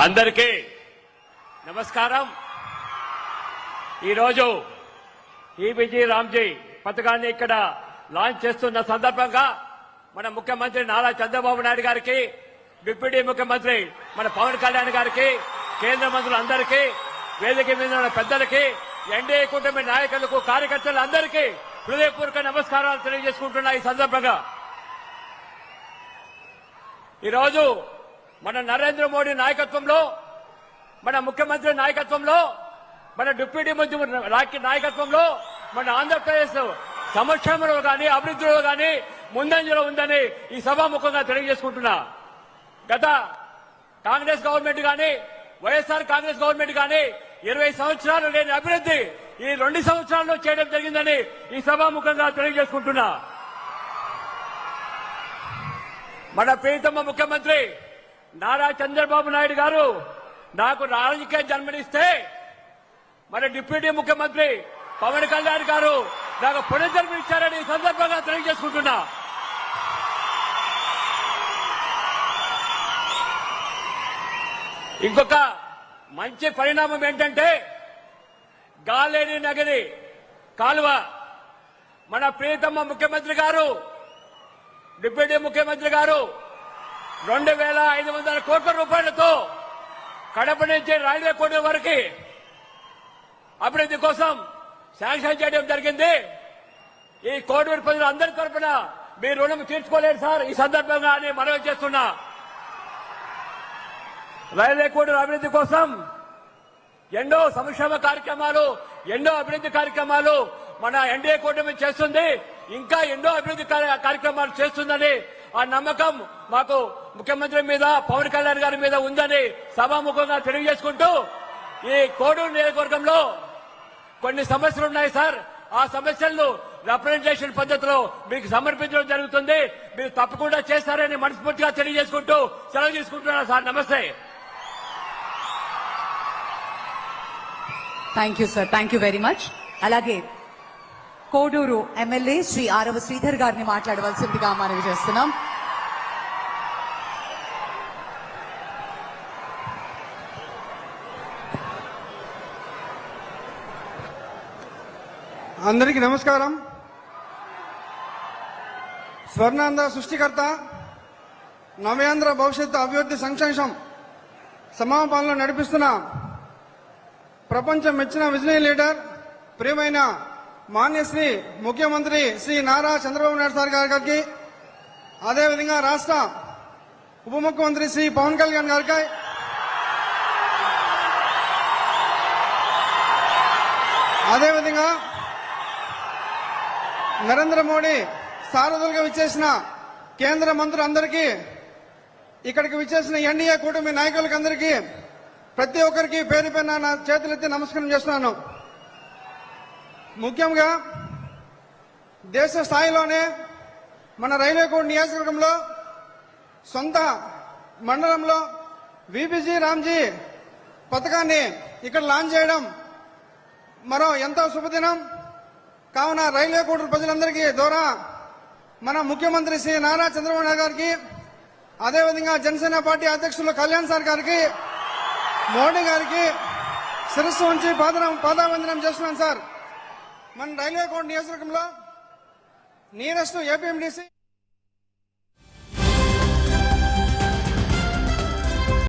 అందరికీ నమస్కారం. ఈరోజు ఈబీజీ రామ్జీ పథకాన్ని ఇక్కడ లాంచ్ చేస్తున్న సందర్భంగా మన ముఖ్యమంత్రి నారా చంద్రబాబు నాయుడు గారికి, డిప్యూటీ ముఖ్యమంత్రి మన పవన్ కళ్యాణ్ గారికి, కేంద్ర మంత్రులందరికీ, వేదిక మీద ఉన్న పెద్దలకి, ఎన్డీఏ కూటమి నాయకులకు, కార్యకర్తలందరికీ హృదయపూర్వక నమస్కారాలు తెలియజేసుకుంటున్నా. ఈ సందర్భంగా ఈరోజు మన నరేంద్ర మోడీ నాయకత్వంలో, మన ముఖ్యమంత్రి నాయకత్వంలో, మన డిప్యూటీ ముఖ్యమంత్రి నాయకత్వంలో మన ఆంధ్రప్రదేశ్ సంక్షేమంలో కానీ అభివృద్ధిలో కానీ ముందంజలో ఉందని ఈ సభాముఖంగా తెలియజేసుకుంటున్నా. గత కాంగ్రెస్ గవర్నమెంట్ కానీ, వైఎస్ఆర్ కాంగ్రెస్ గవర్నమెంట్ కానీ 20 సంవత్సరాలు లేని అభివృద్ధి ఈ 2 సంవత్సరాల్లో చేయడం జరిగిందని ఈ సభాముఖంగా తెలియజేసుకుంటున్నా. మన ప్రియతమ ముఖ్యమంత్రి నారా చంద్రబాబు నాయుడు గారు నాకు రాజకీయ జన్మనిస్తే, మన డిప్యూటీ ముఖ్యమంత్రి పవన్ కళ్యాణ్ గారు నాకు పునర్జన్మనిచ్చారని ఈ సందర్భంగా తెలియజేసుకుంటున్నా. ఇంకొక మంచి పరిణామం ఏంటంటే, గాలేని నగరి కాలువ మన ప్రియతమ ముఖ్యమంత్రి గారు, డిప్యూటీ ముఖ్యమంత్రి గారు 2,500 కోట్ల రూపాయలతో కడప నుంచి రైల్వే కోట వరకు అభివృద్ధి కోసం శాంక్షన్ చేయడం జరిగింది. ఈ కోటూరు ప్రజలు అందరి తరఫున మీ రుణం తీర్చుకోలేరు సార్ ఈ సందర్భంగా అని మనవి చేస్తున్నా. రైల్వే కోట అభివృద్ధి కోసం ఎన్నో సంక్షేమ కార్యక్రమాలు, ఎన్నో అభివృద్ధి కార్యక్రమాలు మన ఎన్డీఏ కూటమి చేస్తుంది. ఇంకా ఎన్నో అభివృద్ధి కార్యక్రమాలు చేస్తుందని ఆ నమ్మకం మాకు ముఖ్యమంత్రి మీద, పవన్ కళ్యాణ్ గారి మీద ఉందని సభాముఖంగా తెలియజేసుకుంటూ, ఈ కోడూరు నియోజకవర్గంలో కొన్ని సమస్యలు ఉన్నాయి సార్. ఆ సమస్యలను రిప్రజెంటేషన్ పద్ధతిలో మీకు సమర్పించడం జరుగుతుంది. మీరు తప్పకుండా చేస్తారని మనస్ఫూర్తిగా తెలియజేసుకుంటూ సెలవు తీసుకుంటున్నాను సార్. నమస్తే. Thank you sir, thank you very much. అలాగే కోడూరు ఎమ్మెల్యే శ్రీ ఆరవ శ్రీధర్ గారిని మాట్లాడవలసిందిగా మనవి చేస్తున్నాం. అందరికీ నమస్కారం. స్వర్ణాంధ్ర సృష్టికర్త, నవ్యాంధ్ర భవిష్యత్తు అభివృద్ధి సంక్షేమం సమాపనలో నడిపిస్తున్న ప్రపంచం మెచ్చిన విజనరీ లీడర్, ప్రియమైన మాన్యశ్రీ ముఖ్యమంత్రి శ్రీ నారా చంద్రబాబు నాయుడు సార్ గారికి, అదేవిధంగా రాష్ట్ర ఉప ముఖ్యమంత్రి శ్రీ పవన్ కళ్యాణ్ గారికి, అదేవిధంగా నరేంద్ర మోడీ సారథులుగా విచ్చేసిన కేంద్ర మంత్రులందరికీ, ఇక్కడికి విచ్చేసిన ఎన్డీఏ కూటమి నాయకులకి అందరికీ, ప్రతి ఒక్కరికి పేరు పైన నా చేతులెత్తి నమస్కారం చేస్తున్నాను. ముఖ్యంగా దేశ స్థాయిలోనే మన రైల్వే కోట నియోజకవర్గంలో సొంత మండలంలో ఈబీజీ రామ్జీ పథకాన్ని ఇక్కడ లాంచ్ చేయడం మరో ఎంతో శుభదినం. కావున రైల్వే కోట ప్రజలందరికీ ద్వారా మన ముఖ్యమంత్రి శ్రీ నారా చంద్రబాబు నాయుడు గారికి, అదేవిధంగా జనసేన పార్టీ అధ్యక్షులు కళ్యాణ్ సార్ గారికి, మోడీ గారికి శిరస్సు ఉంచి పాదావందనం చేస్తున్నాను సార్. మన రైల్వే కోట నియోజకవర్గంలో నియరెస్ట్ ఏపీఎండీసీ